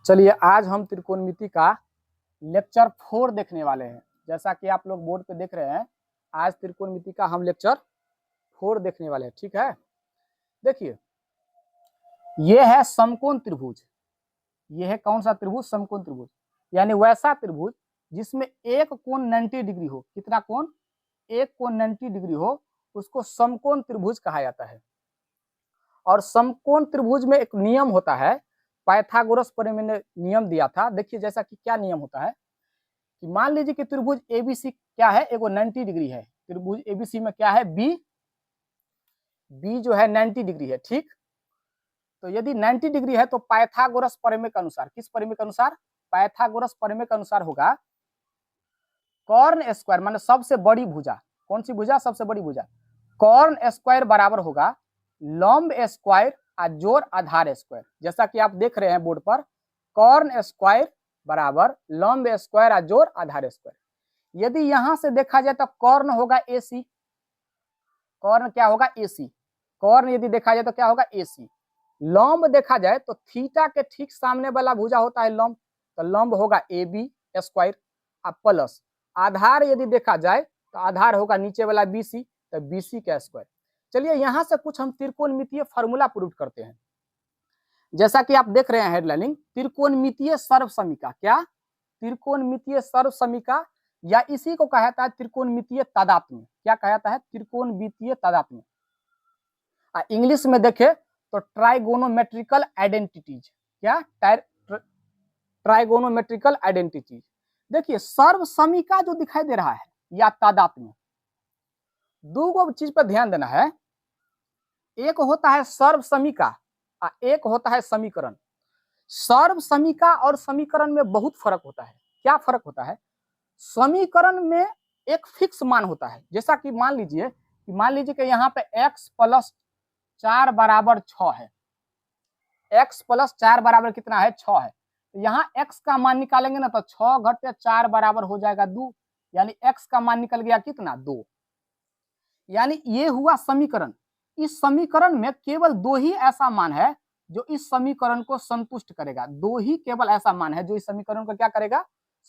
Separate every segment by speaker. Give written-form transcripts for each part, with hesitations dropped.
Speaker 1: चलिए आज हम त्रिकोणमिति का लेक्चर 4 देखने वाले हैं। जैसा कि आप लोग बोर्ड पे देख रहे हैं, आज त्रिकोणमिति का हम लेक्चर 4 देखने वाले हैं। ठीक है, देखिए ये है समकोण त्रिभुज। ये है कौन सा त्रिभुज? समकोण त्रिभुज, यानी वैसा त्रिभुज जिसमें एक कोण 90 डिग्री हो। कितना कोण? एक कोण 90 डिग्री हो, उसको समकोण त्रिभुज कहा जाता है। और समकोण त्रिभुज में एक नियम होता है, पाइथागोरस प्रमेय ने नियम दिया था। देखिए जैसा कि क्या नियम होता है कि मान लीजिए कि त्रिभुज एबीसी क्या है, एगो 90 डिग्री है। त्रिभुज एबीसी में क्या है? बी जो है 90 डिग्री है। ठीक, तो यदि 90 डिग्री है तो पाइथागोरस प्रमेय के अनुसार, किस प्रमेय के अनुसार? पाइथागोरस प्रमेय के अनुसार होगा कॉर्न स्क्वायर, माने सबसे बड़ी भुजा। कौन सी भुजा? सबसे बड़ी भुजा। कॉर्न स्क्वायर बराबर होगा लंब स्क्वायर जोड़ आधार स्क्वायर। जैसा कि आप देख रहे हैं बोर्ड पर, कॉर्न स्क्वायर बराबर लंब स्क्वायर जोड़ आधार स्क्वायर। यदि यहां से देखा जाए तो कॉर्न होगा एसी। कॉर्न क्या होगा? एसी। कॉर्न यदि देखा जाए तो क्या होगा? एसी। लंब देखा जाए तो थीटा के ठीक सामने वाला भुजा होता है लंब, तो लंब होगा ए बी स्क्वायर प्लस आधार यदि देखा जाए तो आधार होगा नीचे वाला बीसी, तो बीसी का स्क्वायर। चलिए यहां से कुछ हम त्रिकोणमितीय फार्मूला प्रूव करते हैं। जैसा कि आप देख रहे हैं हेडलाइनिंग, त्रिकोणमितीय सर्वसमीका। क्या? त्रिकोणमितीय सर्वसमीका, या इसी को कहा जाता है त्रिकोणमितीय तादात्म्य। क्या कहा जाता है? त्रिकोणमितीय तादात्म्य। इंग्लिश में देखे तो ट्राइगोनोमेट्रिकल आइडेंटिटीज। क्या? ट्राइगोनोमेट्रिकल आइडेंटिटीज। देखिए सर्वसमीका जो दिखाई दे रहा है या तादात्म्य, दो चीज पर ध्यान देना है। एक होता है सर्वसमीका, एक होता है समीकरण। सर्वसमीका और समीकरण में बहुत फर्क होता है। क्या फर्क होता है? समीकरण में एक फिक्स मान होता है। जैसा कि मान लीजिए कि यहाँ पे x + 4 बराबर 6 है। x + 4 बराबर कितना है? 6 है। तो यहाँ x का मान निकालेंगे ना तो 6 घटे 4 बराबर हो जाएगा 2, यानी x का मान निकल गया कितना? 2। यानी ये हुआ समीकरण। इस समीकरण में केवल 2 ही ऐसा मान है जो इस समीकरण को संतुष्ट करेगा। 2 ही केवल ऐसा मान है जो इस समीकरण को क्या करेगा?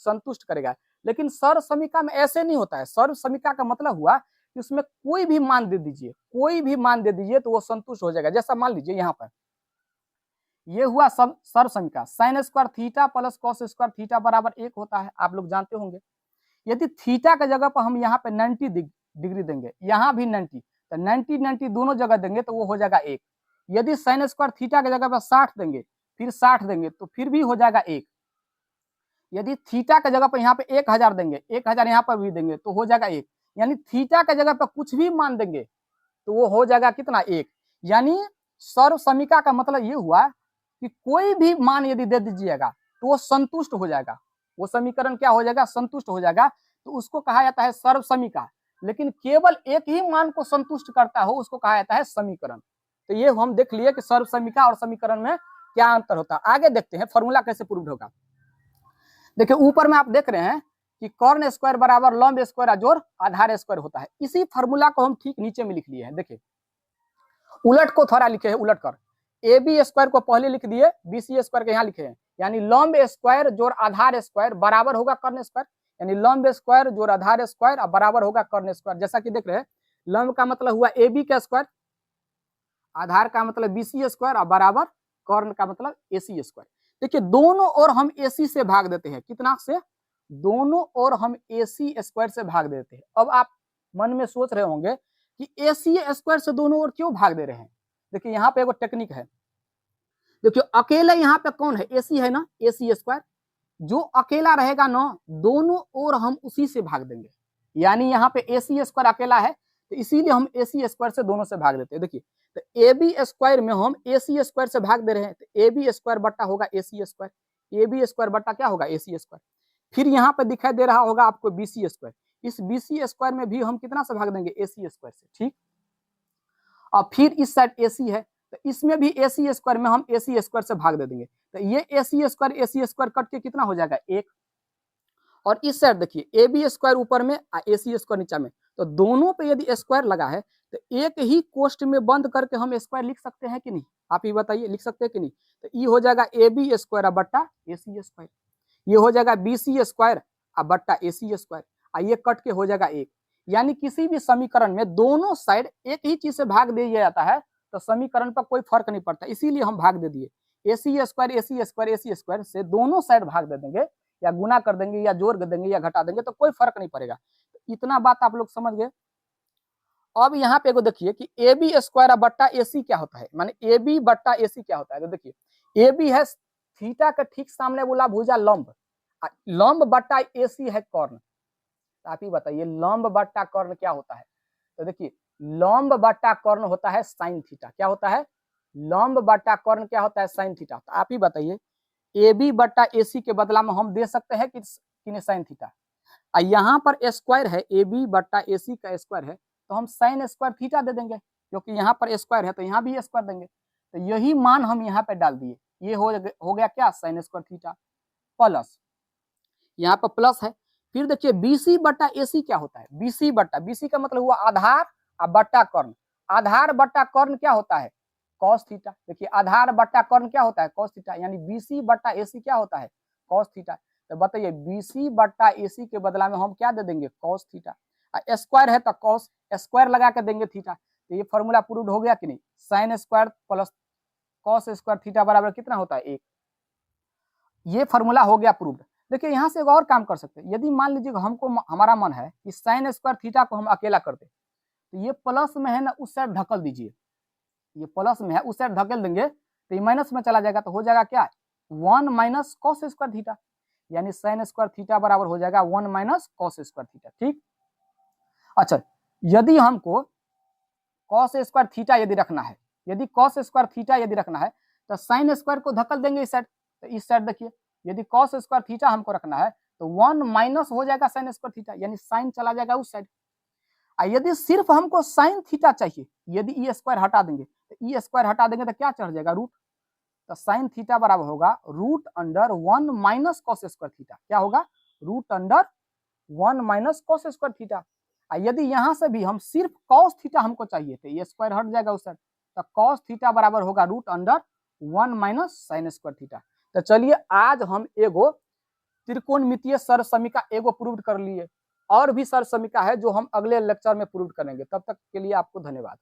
Speaker 1: संतुष्ट करेगा। लेकिन सर्वसमीका में ऐसे नहीं होता है। सर्वसमीका का मतलब हुआ कि उसमें कोई भी मान दे दीजिए, कोई भी मान दे दीजिए तो वो संतुष्ट हो जाएगा। जैसा मान लीजिए यहाँ पर ये हुआ सब सर्वसमीका, sin square theta plus cos square theta बराबर 1 होता है, आप लोग जानते होंगे। यदि थीटा के जगह पर हम यहाँ पे 90 डिग्री देंगे, यहाँ भी 90, तो 90 दोनों जगह देंगे तो वो हो जाएगा 1। यदि sin स्क्वायर थीटा की जगह पर 60 देंगे, फिर 60 देंगे तो फिर भी हो जाएगा 1। यदि थीटा की जगह पर यहाँ पे 1000 देंगे, 1000 यहाँ पर भी देंगे तो हो जाएगा 1। यानी थीटा की जगह पर कुछ भी मान देंगे तो वो हो जाएगा कितना? 1। यानी सर्वसमीका का मतलब ये हुआ कि कोई भी मान यदि दे दीजिएगा तो वो संतुष्ट हो जाएगा। वो समीकरण क्या हो जाएगा? संतुष्ट हो जाएगा। तो उसको कहा जाता है सर्वसमीका। लेकिन केवल एक ही मान को संतुष्ट करता हो उसको कहा जाता है समीकरण। तो ये हम देख लिए कि सर्वसमीका और समीकरण में क्या अंतर होता है। आगे देखते हैं फॉर्मूला कैसे प्रूव होगा। देखिए ऊपर में आप देख रहे हैं कि कॉर्न स्क्वायर बराबर लंब स्क्वायर जोड़ आधार स्क्वायर होता है। इसी फॉर्मूला को हम ठीक नीचे में लिख लिए हैं। देखिए उलट को थोड़ा लिखे हैं, उलट कर ए बी स्क्वायर को पहले लिख दिए, बी सी स्क्वायर के यहाँ लिखे हैं। यानी लंब स्क्वायर जोड़ आधार स्क्वायर बराबर होगा कॉर्न स्क्वायर, यानी लंब स्क्वायर जोड़ आधार स्क्वायर बराबर होगा कॉर्न स्क्वायर। जैसा कि देख रहे हैं लंब का मतलब हुआ ए बी का स्क्वायर, आधार का मतलब बी सी स्क्वायर और बराबर कॉर्न का मतलब ए सी स्क्वायर। देखिए दोनों ओर हम ए सी से भाग देते हैं। कितना से? दोनों ओर हम ए सी स्क्वायर से भाग देते हैं। अब आप मन में सोच रहे होंगे कि ए सी स्क्वायर से दोनों ओर क्यों भाग दे रहे हैं। देखिए यहाँ पे एगो टेक्निक है। देखिए अकेला यहाँ पे कौन है? ए सी है ना, ए सी स्क्वायर। जो अकेला रहेगा ना दोनों ओर हम उसी से भाग देंगे। यानी यहाँ पे ए सी स्क्वायर अकेला है तो इसीलिए हम ए सी स्क्वायर से दोनों से भाग देते हैं। देखिए तो ए बी स्क्वायर में हम ए सी स्क्वायर से भाग दे रहे हैं, तो ए बी स्क्वायर बट्टा होगा ए सी स्क्वायर। ए बी स्क्वायर बट्टा क्या होगा? ए सी स्क्वायर। फिर यहाँ पे दिखाई दे रहा होगा आपको बी सी स्क्वायर। इस बी सी स्क्वायर में भी हम कितना से भाग देंगे? ए सी स्क्वायर से। ठीक, और फिर इस साइड ए सी है तो इसमें भी ए सी स्क्वायर में हम ए सी स्क्वायर से भाग दे देंगे। तो ये ए सी स्क्वायर कट के कितना हो जाएगा? 1। और इस साइड देखिए ए बी स्क्वायर ऊपर में ए सी स्क्वायर नीचे में, तो दोनों पे यदि स्क्वायर लगा है तो एक ही कोष्ठ में बंद करके हम स्क्वायर लिख सकते हैं कि नहीं, आप ही बताइए, लिख सकते हैं कि नहीं। तो ये हो जाएगा ए बी स्क्वायर बट्टा ए सी स्क्वायर, ये हो जाएगा बी सी स्क्वायर बट्टा ए सी स्क्वायर, ये कट के हो जाएगा एक। यानी किसी भी समीकरण में दोनों साइड एक ही चीज से भाग दिया जाता है तो समीकरण पर कोई फर्क नहीं पड़ता, इसीलिए हम भाग दे दिए। ए सी स्क्वायर ए सी स्क्वायर ए सी स्क्वायर से दोनों साइड भाग दे देंगे, या गुना कर देंगे या जोड़ देंगे या घटा देंगे तो कोई फर्क नहीं पड़ेगा। इतना बात आप लोग समझ गए। अब यहाँ पे देखिए कि ए बी स्क्वायर बट्टा ए सी क्या होता है, माने ए बी बट्टा ए सी क्या होता है। तो देखिए ए बी है थीटा के ठीक सामने बोला भुजा लंब, लंब बट्टा ए सी है कर्ण। तो आप ही बताइए लंब बट्टा कर्ण क्या होता है। तो देखिए लंब बट्टा कर्ण होता है साइन थीटा। क्या होता है, लंब बट्टा कर्ण क्या होता है, साइन थीटा। तो आप ही बताइए ए बी बट्टा ए सी के बदला में हम दे सकते हैं कि साइन थीटा। यहाँ पर स्क्वायर है, ए बी बट्टा ए सी का स्क्वायर है तो हम साइन स्क्वायर थीटा दे देंगे, क्योंकि यहाँ पर स्क्वायर है तो यहाँ भी स्क्वायर देंगे। तो यही मान हम यहाँ पे डाल दिए, ये हो गया क्या, साइन स्क्वायर थीटा प्लस, यहाँ पर प्लस है। फिर देखिए बीसी बट्टा एसी क्या होता है, बीसी बट्टा, बीसी का मतलब हुआ आधार और बट्टा कर्ण। आधार बट्टा कर्ण क्या होता है, कॉस थीटा। देखिए आधार बट्टा कर्ण क्या होता है, कॉस थीटा, यानी बीसी बट्टा एसी क्या होता है, कॉस थीटा। तो बताइए बीसी बट्टा एसी के बदला में हम क्या दे देंगे, कॉस थीटा। स्क्वायर है तो कॉस स्क्वायर लगा के देंगे थीटा। तो ये फॉर्मूला प्रूव हो गया कि नहीं, sine square plus cos square theta बराबर कितना होता है, एक। ये फॉर्मूला हो गया प्रूव्ड। देखिए यहाँ से एक और काम कर सकते हैं, यदि मान लीजिए हमको हमारा मन है कि साइन स्क्वायर थीटा को हम अकेला कर दे, तो ये प्लस में है ना उस साइड ढकल दीजिए, ये प्लस में है उस साइड ढकेल देंगे तो ये माइनस में चला जाएगा, तो हो जाएगा क्या, 1 माइनस कॉस स्क्वायर थीटा, यानी साइन स्क्वायर थीटा बराबर हो जाएगा 1 माइनस कॉस स्क्वायर थीटा। ठीक, अच्छा यदि हमको कॉस स्क्वायर थीटा यदि रखना है, यदि कॉस स्क्वायर थीटा यदि रखना है तो साइन स्क्वायर को धकल देंगे इस साइड। तो इस साइड देखिए यदि कॉस स्क्वायर थीटा हमको रखना है तो 1 माइनस हो जाएगा साइन स्क्वायर थीटा, यानी साइन चला जाएगा उस साइड। यदि सिर्फ हमको साइन थीटा चाहिए, यदि ई स्क्वायर हटा देंगे तो ई स्क्वायर हटा देंगे तो क्या चढ़ जाएगा, रूट। तो साइन थीटा बराबर होगा root under 1 minus cos square theta. क्या होगा, root under 1 minus cos square theta. यदि यहां से भी हम सिर्फ कॉस थीटा हमको चाहिए तो ये स्क्वायर हट जाएगा उस साइड, तो कॉस थीटा बराबर होगा root under 1 minus sine square theta. तो चलिए आज हम एगो त्रिकोणमितीय सर्वसमीका एगो प्रूव कर लिए, और भी सर्वसमीका है जो हम अगले लेक्चर में प्रूव करेंगे। तब तक के लिए आपको धन्यवाद।